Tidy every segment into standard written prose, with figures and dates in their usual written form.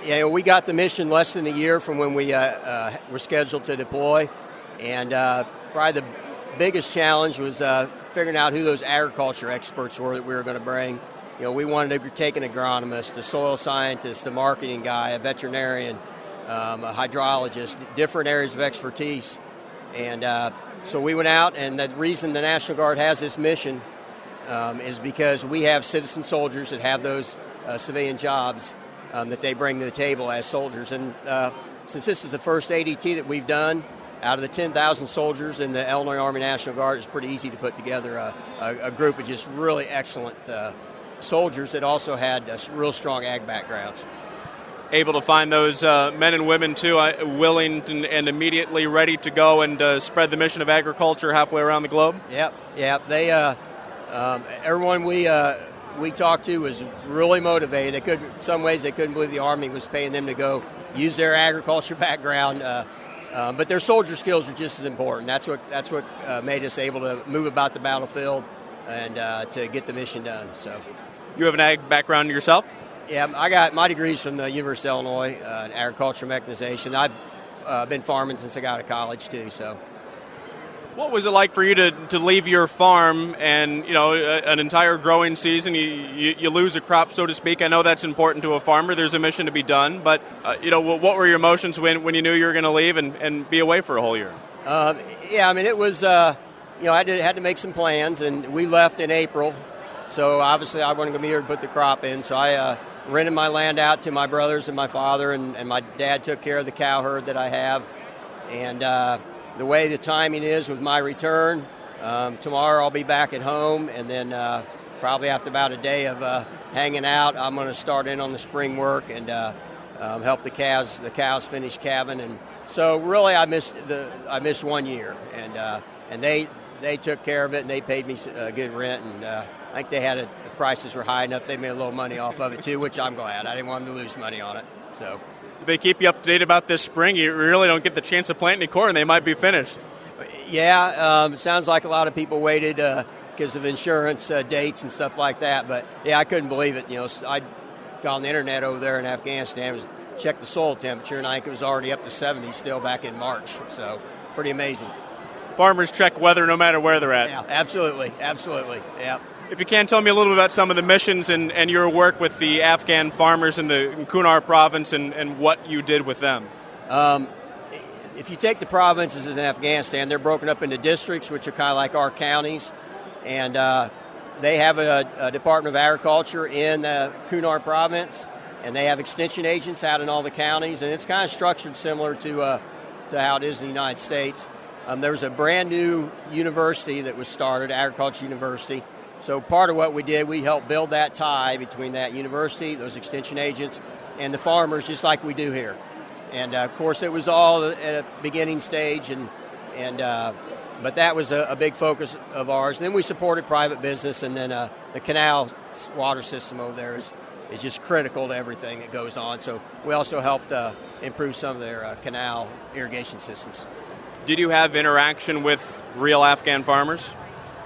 Yeah, we got the mission less than a year from when we were scheduled to deploy, and probably the biggest challenge was figuring out who those agriculture experts were that we were going to bring. We wanted to take an agronomist, a soil scientist, a marketing guy, a veterinarian, a hydrologist, different areas of expertise. And so we went out, and the reason the National Guard has this mission is because we have citizen soldiers that have those civilian jobs that they bring to the table as soldiers. And since this is the first ADT that we've done, out of the 10,000 soldiers in the Illinois Army National Guard, it's pretty easy to put together a group of just really excellent soldiers that also had real strong ag backgrounds. Able to find those men and women, too, willing and immediately ready to go and spread the mission of agriculture halfway around the globe? Yep. They, everyone we talked to was really motivated. In some ways, they couldn't believe the Army was paying them to go use their agriculture background. But their soldier skills are just as important. That's what made us able to move about the battlefield and to get the mission done. So, you have an ag background yourself? Yeah, I got my degrees from the University of Illinois in agriculture mechanization. I've been farming since I got out of college too. So, what was it like for you to leave your farm and an entire growing season? You lose a crop, so to speak. I know that's important to a farmer. There's a mission to be done, but what were your emotions when you knew you were going to leave and be away for a whole year? It was I had to make some plans, and we left in April. So obviously I wasn't going to be here to put the crop in. So I rented my land out to my brothers and my father, and my dad took care of the cow herd that I have. And the way the timing is with my return, tomorrow I'll be back at home, and then probably after about a day of hanging out, I'm going to start in on the spring work and help the cows finish calving. And so really I missed 1 year, and they took care of it, and they paid me good rent, and I think they had the prices were high enough they made a little money off of it too, which I'm glad. I didn't want them to lose money on it. So. They keep you up to date about this spring. You really don't get the chance to plant any corn. They might be finished. Yeah, sounds like a lot of people waited because of insurance dates and stuff like that. But, yeah, I couldn't believe it. I got on the internet over there in Afghanistan, checked the soil temperature, and I think it was already up to 70 still back in March. So, pretty amazing. Farmers check weather no matter where they're at. Yeah, absolutely. Yeah. If you can, tell me a little bit about some of the missions and your work with the Afghan farmers in the Kunar province and what you did with them. If you take the provinces in Afghanistan, they're broken up into districts, which are kind of like our counties. And they have a Department of Agriculture in the Kunar province, and they have extension agents out in all the counties. And it's kind of structured similar to how it is in the United States. There was a brand new university that was started, Agriculture University. So part of what we did, we helped build that tie between that university, those extension agents, and the farmers, just like we do here. And of course, it was all at a beginning stage, but that was a big focus of ours. And then we supported private business, and then the canal water system over there is just critical to everything that goes on. So we also helped improve some of their canal irrigation systems. Did you have interaction with real Afghan farmers?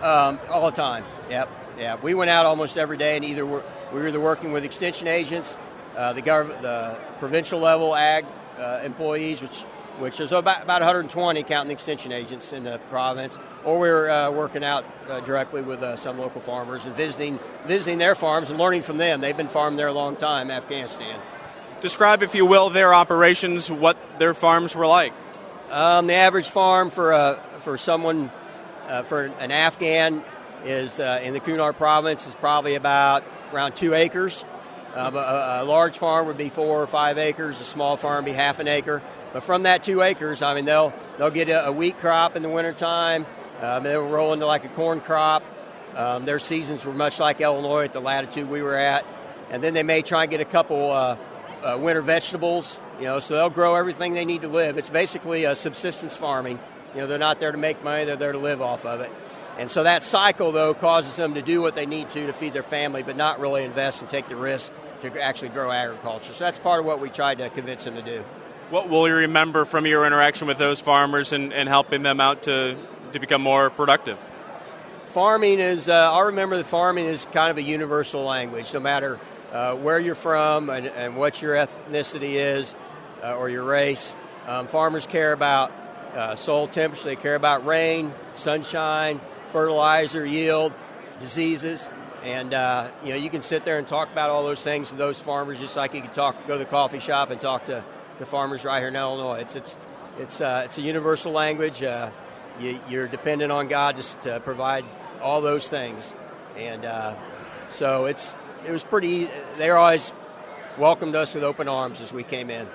All the time. Yep. Yeah. We went out almost every day, and we were either working with extension agents, the provincial level ag employees, which is about 120 counting the extension agents in the province, or we were working out directly with some local farmers and visiting their farms and learning from them. They've been farming there a long time, Afghanistan. Describe, if you will, their operations, what their farms were like. The average farm for someone. For an Afghan is in the Kunar province is probably around 2 acres. A large farm would be 4 or 5 acres. A small farm would be half an acre. But from that 2 acres, they'll get a wheat crop in the wintertime. They'll roll into like a corn crop. Their seasons were much like Illinois at the latitude we were at. And then they may try and get a couple winter vegetables. So they'll grow everything they need to live. It's basically a subsistence farming. They're not there to make money, they're there to live off of it. And so that cycle, though, causes them to do what they need to feed their family, but not really invest and take the risk to actually grow agriculture. So that's part of what we tried to convince them to do. What will you remember from your interaction with those farmers and helping them out to become more productive? Farming is, I'll remember that farming is kind of a universal language. No matter where you're from and what your ethnicity is or your race. Farmers care about soil temperature. They care about rain, sunshine, fertilizer, yield, diseases. And you can sit there and talk about all those things to those farmers, just like you can go to the coffee shop and talk to farmers right here in Illinois. It's a universal language. You're dependent on God to provide all those things, and so it was pretty. They always welcomed us with open arms as we came in.